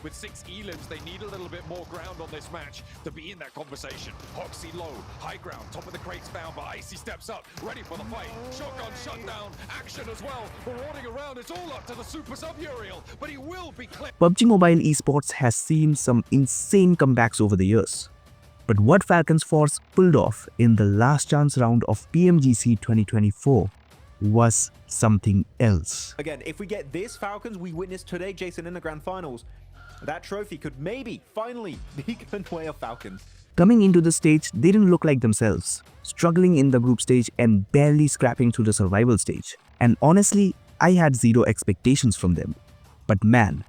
With 6 elims, they need a little bit more ground on this match to be in that conversation. Hoxie low, high ground, top of the crates found, but Icy steps up, ready for the fight. Shotgun shutdown, action as well. Marauding around, it's all up to the super sub Uriel, but he will be clear. PUBG Mobile Esports has seen some insane comebacks over the years. But what Falcons Force pulled off in the last chance round of PMGC 2024 was something else. Again, if we get this Falcons we witnessed today, Jason, in the grand finals, that trophy could maybe finally be convey of Falcons. Coming into the stage, they didn't look like themselves, struggling in the group stage and barely scrapping through the survival stage. And honestly, I had zero expectations from them. But man,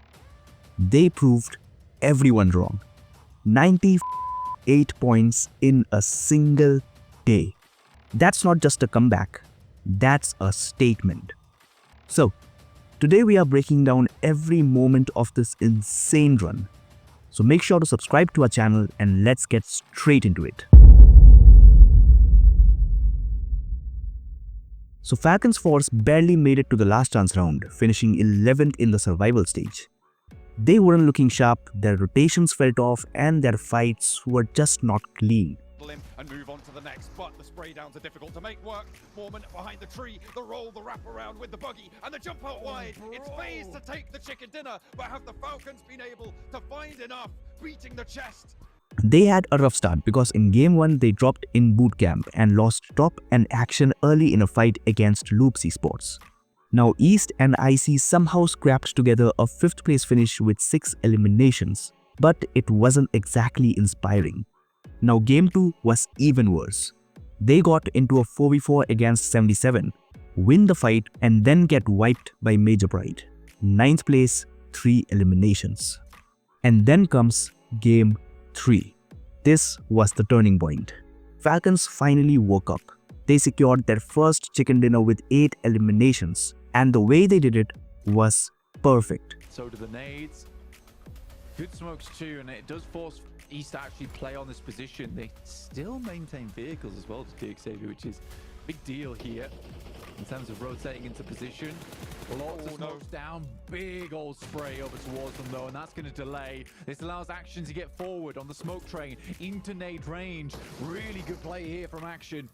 they proved everyone wrong. 98 points in a single day. That's not just a comeback, that's a statement. So, today we are breaking down every moment of this insane run. So make sure to subscribe to our channel and let's get straight into it. So Falcons Force barely made it to the last chance round, finishing 11th in the survival stage. They weren't looking sharp, their rotations felt off and their fights were just not clean. And move on to the next, but the spray downs are difficult to make work. Foreman behind the tree, the roll, the wrap around with the buggy, and the jump out wide. It's phase to take the chicken dinner, but have the Falcons been able to find enough, beating the chest? They had a rough start because in game 1 they dropped in boot camp and lost top and action early in a fight against Loops Esports. Now East and IC somehow scrapped together a 5th place finish with 6 eliminations, but it wasn't exactly inspiring. Now game 2 was even worse. They got into a 4v4 against 77, win the fight and then get wiped by Major Pride. 9th place, 3 eliminations. And then comes game 3. This was the turning point. Falcons finally woke up. They secured their first chicken dinner with 8 eliminations, and the way they did it was perfect. So do the nades. Good smokes too, and it does force East to actually play on this position. They still maintain vehicles as well to Xavier, which is a big deal here in terms of rotating into position. Lots of smokes down, big old spray over towards them though, and that's going to delay. This allows Action to get forward on the smoke train into nade range. Really good play here from Action.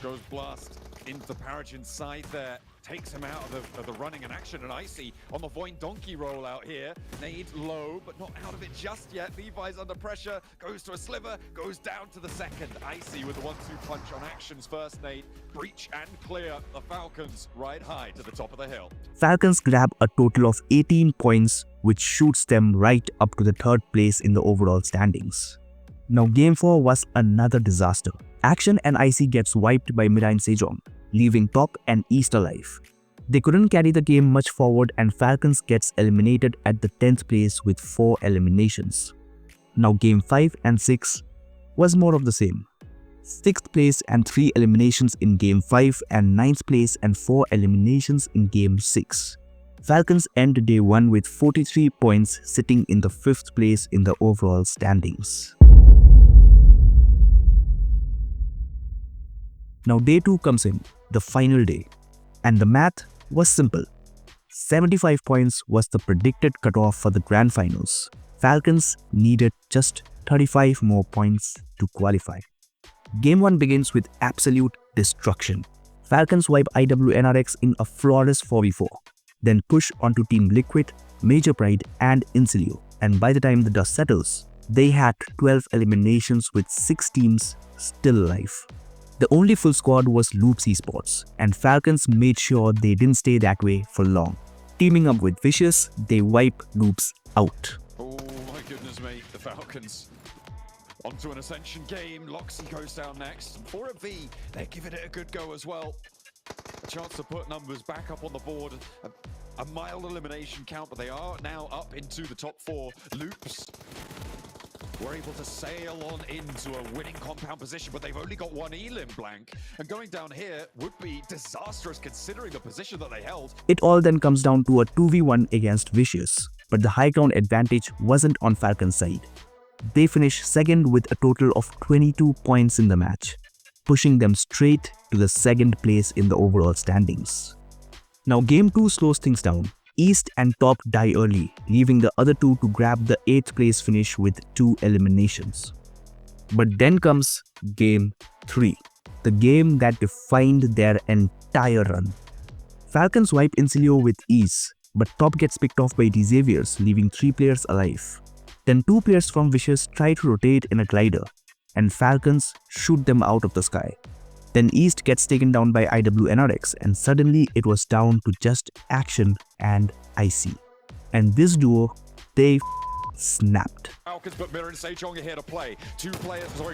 Goes blast into the Paragin's side there, takes him out of the running and Action, and Icy on the Void Donkey rollout here. Nade low, but not out of it just yet. Levi's under pressure, goes to a sliver, goes down to the second. Icy with the 1-2 punch on Action's first nade. Breach and clear. The Falcons ride high to the top of the hill. Falcons grab a total of 18 points, which shoots them right up to the 3rd place in the overall standings. Now game 4 was another disaster. Action and IC gets wiped by Mira and Sejong, leaving Top and East alive. They couldn't carry the game much forward and Falcons gets eliminated at the 10th place with 4 eliminations. Now game 5 and 6 was more of the same. 6th place and 3 eliminations in game 5 and 9th place and 4 eliminations in game 6. Falcons end day 1 with 43 points, sitting in the 5th place in the overall standings. Now day 2 comes in, the final day, and the math was simple. 75 points was the predicted cutoff for the grand finals. Falcons needed just 35 more points to qualify. Game 1 begins with absolute destruction. Falcons wipe IWNRX in a flawless 4v4, then push onto Team Liquid, Major Pride and Insilio, and by the time the dust settles, they had 12 eliminations with 6 teams still alive. The only full squad was Loops Esports, and Falcons made sure they didn't stay that way for long. Teaming up with Vicious, they wipe Loops out. Oh my goodness me, the Falcons. Onto an Ascension game, Loxy goes down next. And for a V, they're giving it a good go as well. A chance to put numbers back up on the board. A mild elimination count, but they are now up into the top 4. Loops were able to sail on into a winning compound position, but they've only got 1 elim blank. And going down here would be disastrous considering the position that they held. It all then comes down to a 2v1 against Vicious, but the high ground advantage wasn't on Falcon's side. They finished 2nd with a total of 22 points in the match, pushing them straight to the 2nd place in the overall standings. Now game 2 slows things down. East and Top die early, leaving the other two to grab the 8th place finish with 2 eliminations. But then comes Game 3, the game that defined their entire run. Falcons wipe Incilio with ease, but Top gets picked off by Xaviers, leaving 3 players alive. Then 2 players from Vicious try to rotate in a glider, and Falcons shoot them out of the sky. Then East gets taken down by IWNRX, and suddenly it was down to just Action and IC. And this duo, they snapped. Falcons put Mirror and Sejong here to play.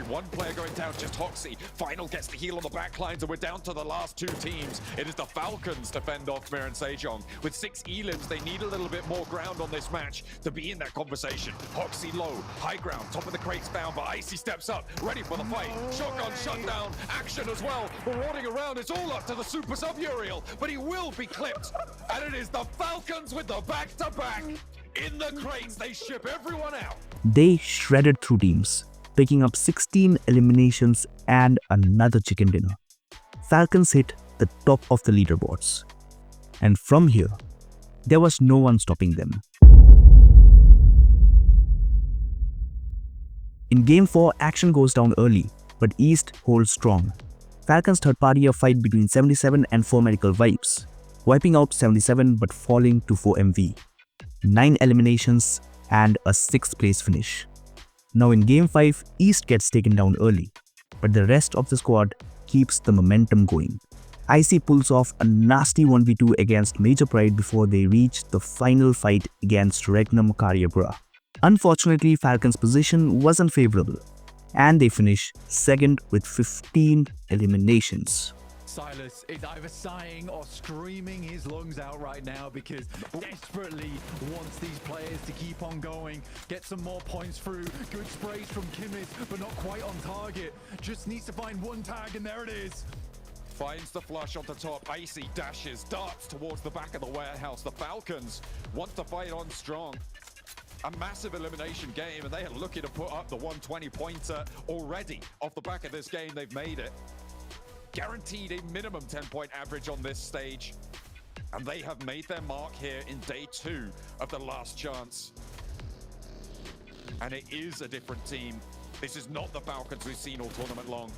One player going down, just Hoxie. Final gets the heal on the back lines, and we're down to the last 2 teams. It is the Falcons to fend off Mirror and Sejong. With 6 elims, they need a little bit more ground on this match to be in that conversation. Hoxie low, high ground, top of the crates found, but Icy steps up, ready for the fight. Shotgun shut down, Action as well. Marauding around, it's all up to the Super Sub Uriel, but he will be clipped. And it is the Falcons with the back-to-back. In the crates, they ship everyone out. They shredded through teams, picking up 16 eliminations and another chicken dinner. Falcons hit the top of the leaderboards. And from here, there was no one stopping them. In Game 4, Action goes down early, but East holds strong. Falcons third party a fight between 77 and 4 Medical Vibes, wiping out 77 but falling to 4 MV. 9 eliminations and a 6th place finish. Now in Game 5, East gets taken down early, but the rest of the squad keeps the momentum going. IC pulls off a nasty 1v2 against Major Pride before they reach the final fight against Regnum Carriabra. Unfortunately, Falcons' position wasn't favorable, and they finish 2nd with 15 eliminations. Silas is either sighing or screaming his lungs out right now because desperately wants these players to keep on going, get some more points through. Good sprays from Kimmich, but not quite on target. Just needs to find one tag, and there it is. Finds the flush on the top. Icy dashes, darts towards the back of the warehouse. The Falcons want to fight on strong. A massive elimination game, and they are looking to put up the 120-pointer already. Off the back of this game, they've made it. Guaranteed a minimum 10-point average on this stage. And they have made their mark here in day 2 of the last chance. And it is a different team. This is not the Falcons we've seen all tournament long.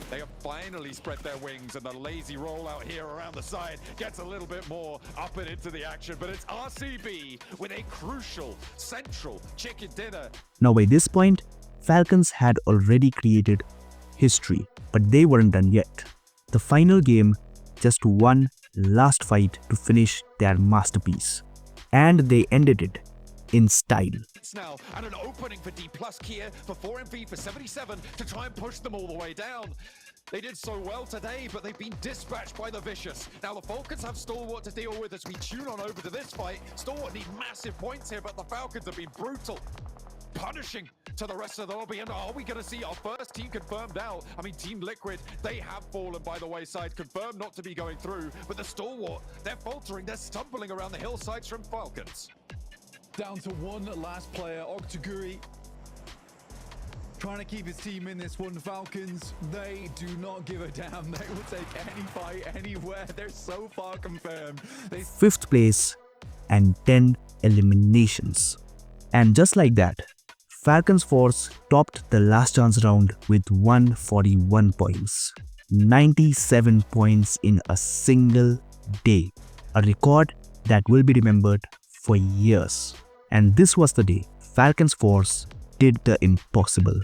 They have finally spread their wings, and the lazy rollout here around the side gets a little bit more up and into the action. But it's RCB with a crucial, central chicken dinner. Now by this point, Falcons had already created history, but they weren't done yet. The final game, just one last fight to finish their masterpiece. And they ended it in style. Now, and an opening for D+ Kia for 4MV for 77 to try and push them all the way down. They did so well today, but they've been dispatched by the Vicious. Now the Falcons have Stalwart to deal with as we tune on over to this fight. Stalwart need massive points here, but the Falcons have been brutal. Punishing to the rest of the lobby. And are we going to see our first team confirmed out? I mean, Team Liquid, they have fallen by the wayside, confirmed not to be going through. But the Stalwart, they're faltering, they're stumbling around the hillsides from Falcons. Down to one last player, Octoguri. Trying to keep his team in this one. Falcons, they do not give a damn. They will take any fight anywhere. They're so far confirmed. 5th place and 10 eliminations. And just like that, Falcons Force topped the last chance round with 141 points. 97 points in a single day. A record that will be remembered for years. And this was the day Falcons Force did the impossible.